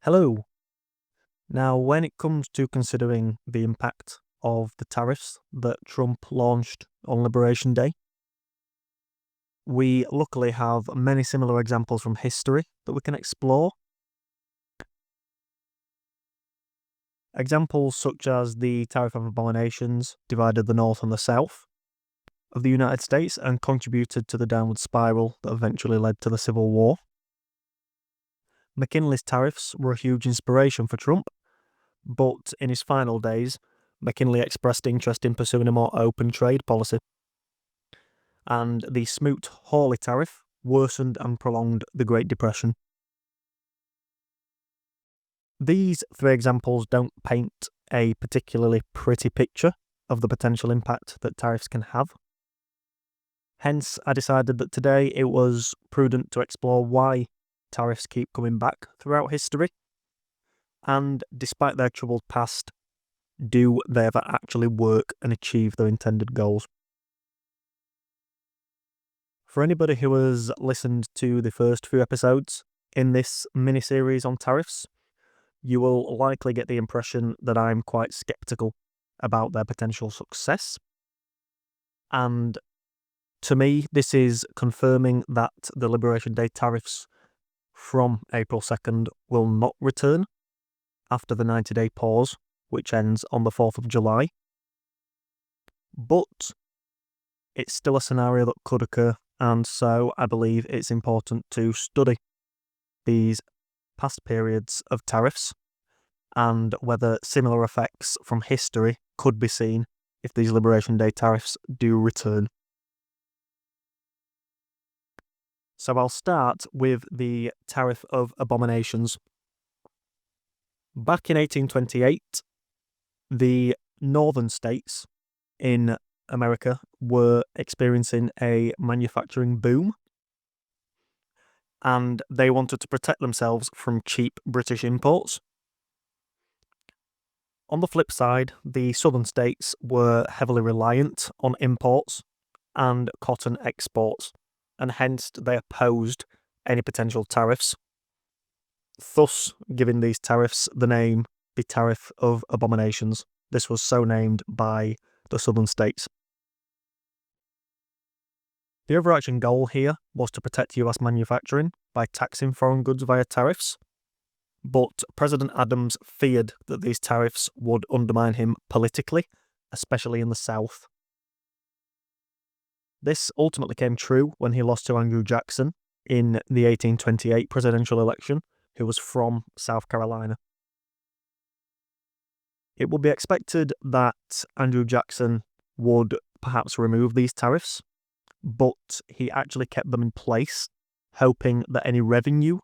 Hello. Now, when it comes to considering the impact of the tariffs that Trump launched on Liberation Day, we luckily have many similar examples from history that we can explore. Examples such as the Tariff of Abominations divided the North and the South of the United States and contributed to the downward spiral that eventually led to the Civil War. McKinley's tariffs were a huge inspiration for Trump, but in his final days, McKinley expressed interest in pursuing a more open trade policy. And the Smoot-Hawley tariff worsened and prolonged the Great Depression. These three examples don't paint a particularly pretty picture of the potential impact that tariffs can have. Hence, I decided that today it was prudent to explore why tariffs keep coming back throughout history, and despite their troubled past, do they ever actually work and achieve their intended goals? For anybody who has listened to the first few episodes in this mini-series on tariffs, you will likely get the impression that I'm quite sceptical about their potential success. And to me, this is confirming that the Liberation Day tariffs from April 2nd will not return after the 90-day pause, which ends on the 4th of July. But it's still a scenario that could occur, and so I believe it's important to study these past periods of tariffs and whether similar effects from history could be seen if these Liberation Day tariffs do return. So I'll start with the Tariff of Abominations. Back in 1828, the northern states in America were experiencing a manufacturing boom, and they wanted to protect themselves from cheap British imports. On the flip side, the southern states were heavily reliant on imports and cotton exports, and hence they opposed any potential tariffs, thus giving these tariffs the name the Tariff of Abominations. This was so named by the southern states. The overarching goal here was to protect US manufacturing by taxing foreign goods via tariffs, but President Adams feared that these tariffs would undermine him politically, especially in the South. This ultimately came true when he lost to Andrew Jackson in the 1828 presidential election, who was from South Carolina. It would be expected that Andrew Jackson would perhaps remove these tariffs, but he actually kept them in place, hoping that any revenue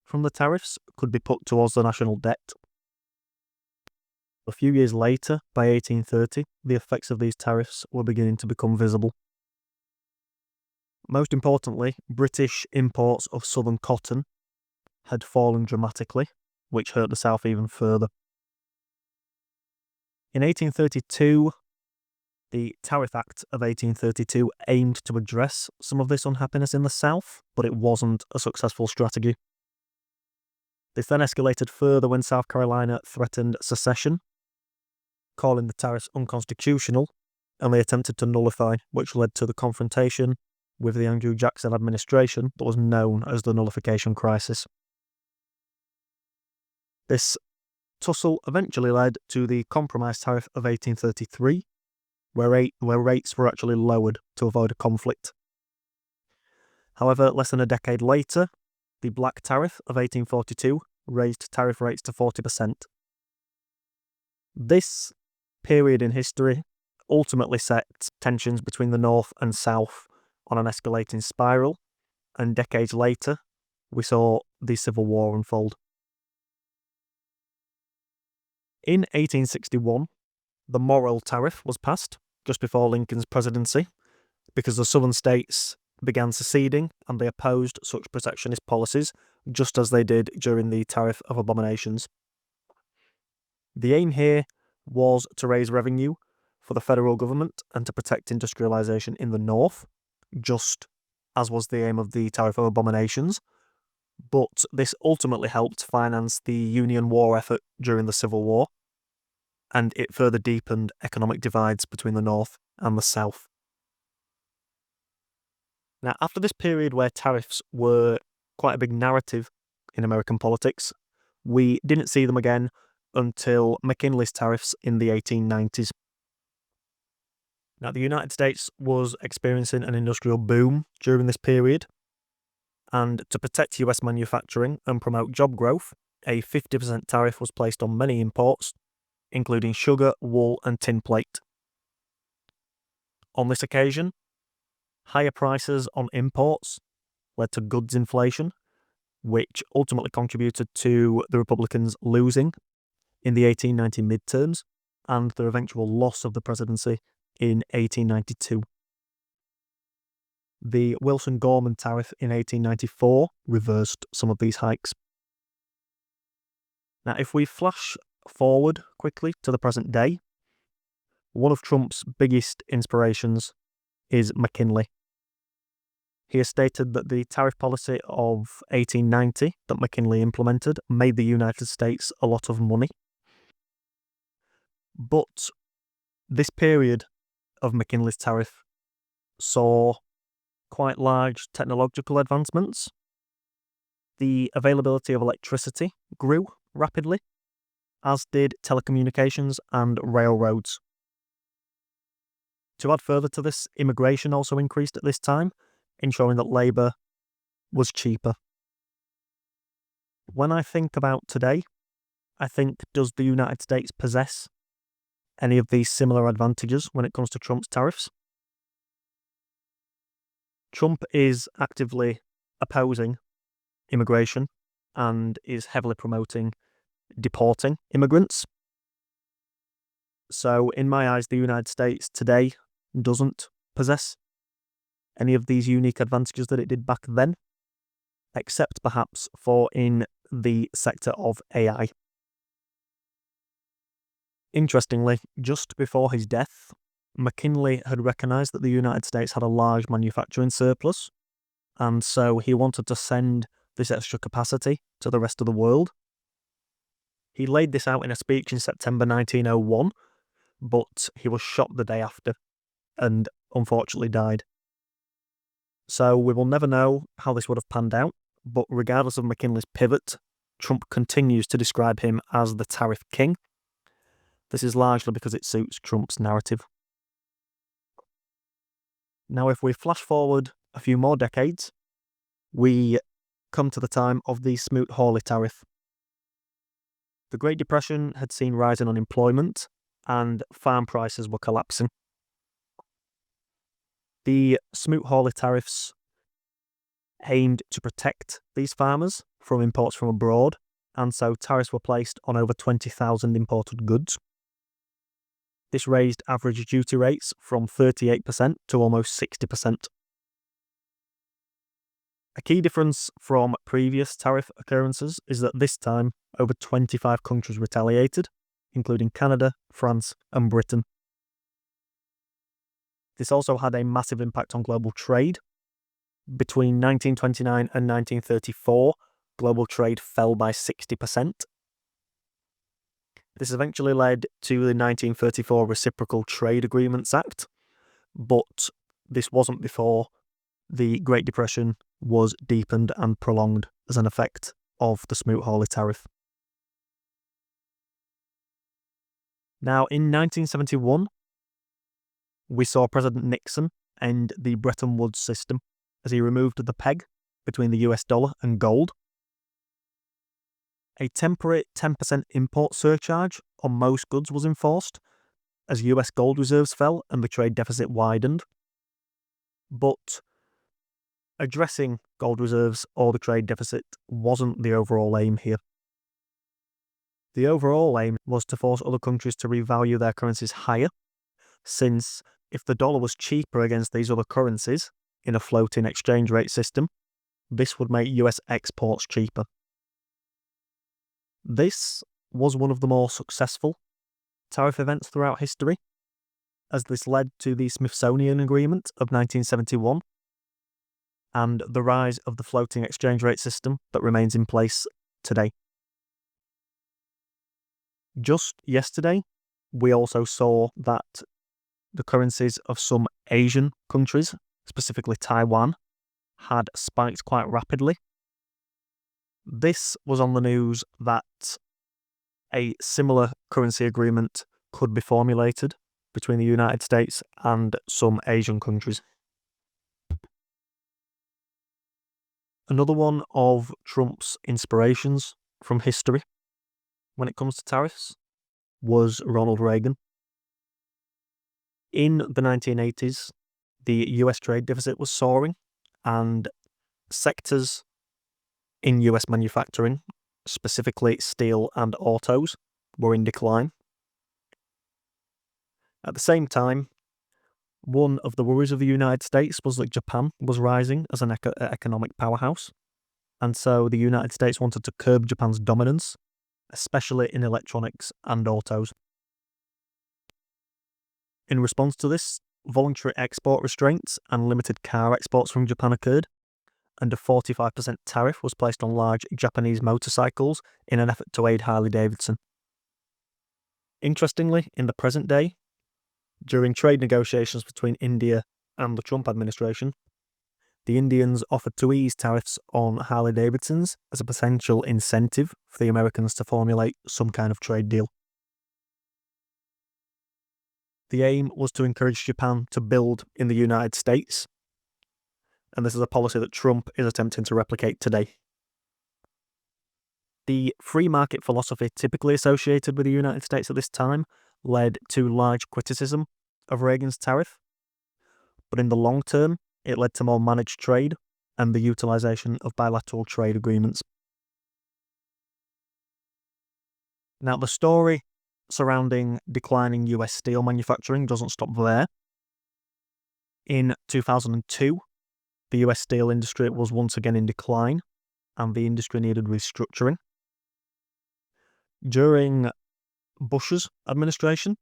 from the tariffs could be put towards the national debt. A few years later, by 1830, the effects of these tariffs were beginning to become visible. Most importantly, British imports of southern cotton had fallen dramatically, which hurt the South even further. In 1832, the Tariff Act of 1832 aimed to address some of this unhappiness in the South, but it wasn't a successful strategy. This then escalated further when South Carolina threatened secession, calling the tariffs unconstitutional, and they attempted to nullify, which led to the confrontation with the Andrew Jackson administration that was known as the Nullification Crisis. This tussle eventually led to the Compromise Tariff of 1833, where rates were actually lowered to avoid a conflict. However, less than a decade later, the Black Tariff of 1842 raised tariff rates to 40%. This period in history ultimately set tensions between the North and South on an escalating spiral, and decades later, we saw the Civil War unfold. In 1861, the Morrill Tariff was passed just before Lincoln's presidency because the southern states began seceding and they opposed such protectionist policies, just as they did during the Tariff of Abominations. The aim here was to raise revenue for the federal government and to protect industrialization in the North, just as was the aim of the Tariff of Abominations, but this ultimately helped finance the Union war effort during the Civil War, and it further deepened economic divides between the North and the South. Now, after this period where tariffs were quite a big narrative in American politics, we didn't see them again until McKinley's tariffs in the 1890s. Now, the United States was experiencing an industrial boom during this period, and to protect US manufacturing and promote job growth, a 50% tariff was placed on many imports, including sugar, wool, and tin plate. On this occasion, higher prices on imports led to goods inflation, which ultimately contributed to the Republicans losing in the 1890 midterms and their eventual loss of the presidency in 1892. The Wilson-Gorman tariff in 1894 reversed some of these hikes. Now, if we flash forward quickly to the present day, one of Trump's biggest inspirations is McKinley. He has stated that the tariff policy of 1890 that McKinley implemented made the United States a lot of money. But this period of McKinley's tariff saw quite large technological advancements. The availability of electricity grew rapidly, as did telecommunications and railroads. To add further to this, immigration also increased at this time, ensuring that labour was cheaper. When I think about today, I think, does the United States possess any of these similar advantages when it comes to Trump's tariffs? Trump is actively opposing immigration and is heavily promoting deporting immigrants. So, in my eyes, the United States today doesn't possess any of these unique advantages that it did back then, except perhaps for in the sector of AI. Interestingly, just before his death, McKinley had recognised that the United States had a large manufacturing surplus, and so he wanted to send this extra capacity to the rest of the world. He laid this out in a speech in September 1901, but he was shot the day after and unfortunately died. So we will never know how this would have panned out, but regardless of McKinley's pivot, Trump continues to describe him as the tariff king. This is largely because it suits Trump's narrative. Now, if we flash forward a few more decades, we come to the time of the Smoot-Hawley tariff. The Great Depression had seen rising unemployment and farm prices were collapsing. The Smoot-Hawley tariffs aimed to protect these farmers from imports from abroad, and so tariffs were placed on over 20,000 imported goods. This raised average duty rates from 38% to almost 60%. A key difference from previous tariff occurrences is that this time over 25 countries retaliated, including Canada, France, and Britain. This also had a massive impact on global trade. Between 1929 and 1934, global trade fell by 60%. This eventually led to the 1934 Reciprocal Trade Agreements Act, but this wasn't before the Great Depression was deepened and prolonged as an effect of the Smoot-Hawley tariff. Now, in 1971, we saw President Nixon end the Bretton Woods system as he removed the peg between the US dollar and gold. A temporary 10% import surcharge on most goods was enforced as US gold reserves fell and the trade deficit widened. But addressing gold reserves or the trade deficit wasn't the overall aim here. The overall aim was to force other countries to revalue their currencies higher, since if the dollar was cheaper against these other currencies in a floating exchange rate system, this would make US exports cheaper. This was one of the more successful tariff events throughout history, as this led to the Smithsonian Agreement of 1971, and the rise of the floating exchange rate system that remains in place today. Just yesterday, we also saw that the currencies of some Asian countries, specifically Taiwan, had spiked quite rapidly. This was on the news that a similar currency agreement could be formulated between the United States and some Asian countries. Another one of Trump's inspirations from history when it comes to tariffs was Ronald Reagan. In the 1980s, the US trade deficit was soaring, and sectors in US manufacturing, specifically steel and autos, were in decline. At the same time, one of the worries of the United States was that Japan was rising as an economic powerhouse, and so the United States wanted to curb Japan's dominance, especially in electronics and autos. In response to this, voluntary export restraints and limited car exports from Japan occurred, and a 45% tariff was placed on large Japanese motorcycles in an effort to aid Harley-Davidson. Interestingly, in the present day, during trade negotiations between India and the Trump administration, the Indians offered to ease tariffs on Harley-Davidsons as a potential incentive for the Americans to formulate some kind of trade deal. The aim was to encourage Japan to build in the United States, and this is a policy that Trump is attempting to replicate today. The free market philosophy typically associated with the United States at this time led to large criticism of Reagan's tariff, but in the long term, it led to more managed trade and the utilization of bilateral trade agreements. Now, the story surrounding declining US steel manufacturing doesn't stop there. In 2002, the US steel industry was once again in decline, and the industry needed restructuring. During Bush's administration,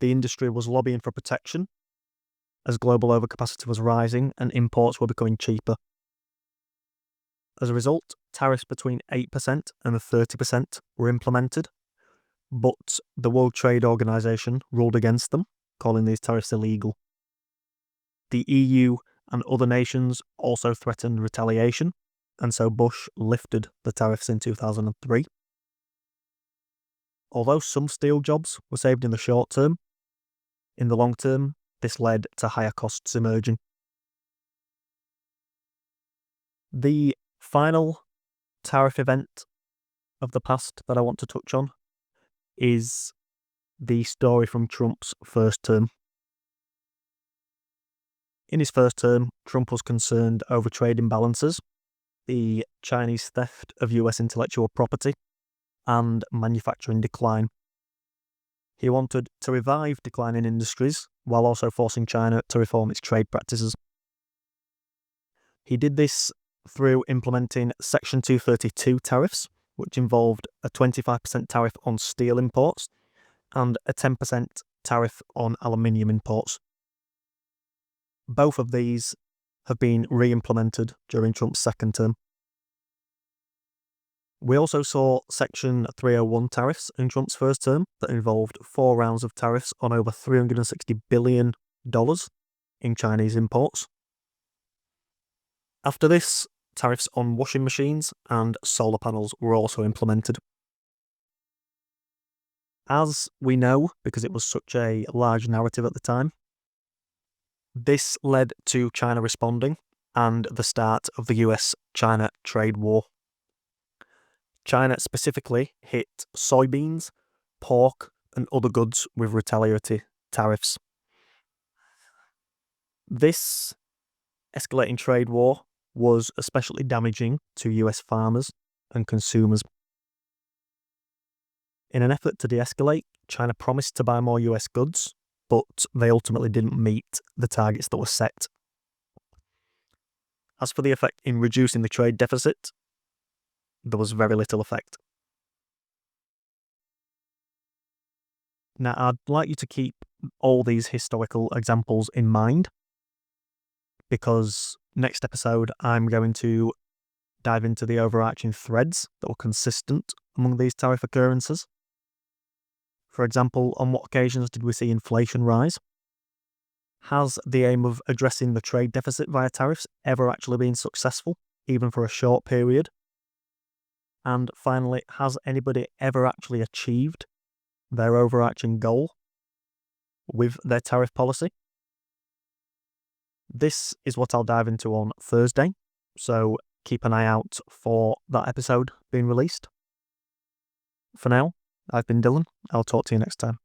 the industry was lobbying for protection as global overcapacity was rising and imports were becoming cheaper. As a result, tariffs between 8% and 30% were implemented, but the World Trade Organization ruled against them, calling these tariffs illegal. The EU and other nations also threatened retaliation, and so Bush lifted the tariffs in 2003. Although some steel jobs were saved in the short term, in the long term, this led to higher costs emerging. The final tariff event of the past that I want to touch on is the story from Trump's first term. In his first term, Trump was concerned over trade imbalances, the Chinese theft of US intellectual property, and manufacturing decline. He wanted to revive declining industries while also forcing China to reform its trade practices. He did this through implementing Section 232 tariffs, which involved a 25% tariff on steel imports and a 10% tariff on aluminium imports. Both of these have been re-implemented during Trump's second term. We also saw Section 301 tariffs in Trump's first term that involved 4 rounds of tariffs on over $360 billion in Chinese imports. After this, tariffs on washing machines and solar panels were also implemented. As we know, because it was such a large narrative at the time, this led to China responding and the start of the US-China trade war. China specifically hit soybeans, pork, and other goods with retaliatory tariffs. This escalating trade war was especially damaging to US farmers and consumers. In an effort to de-escalate, China promised to buy more US goods, but they ultimately didn't meet the targets that were set. As for the effect in reducing the trade deficit, there was very little effect. Now, I'd like you to keep all these historical examples in mind, because Next episode, I'm going to dive into the overarching threads that were consistent among these tariff occurrences. For example, on what occasions did we see inflation rise? Has the aim of addressing the trade deficit via tariffs ever actually been successful, even for a short period? And finally, has anybody ever actually achieved their overarching goal with their tariff policy? This is what I'll dive into on Thursday, so keep an eye out for that episode being released. For now, I've been Dylan. I'll talk to you next time.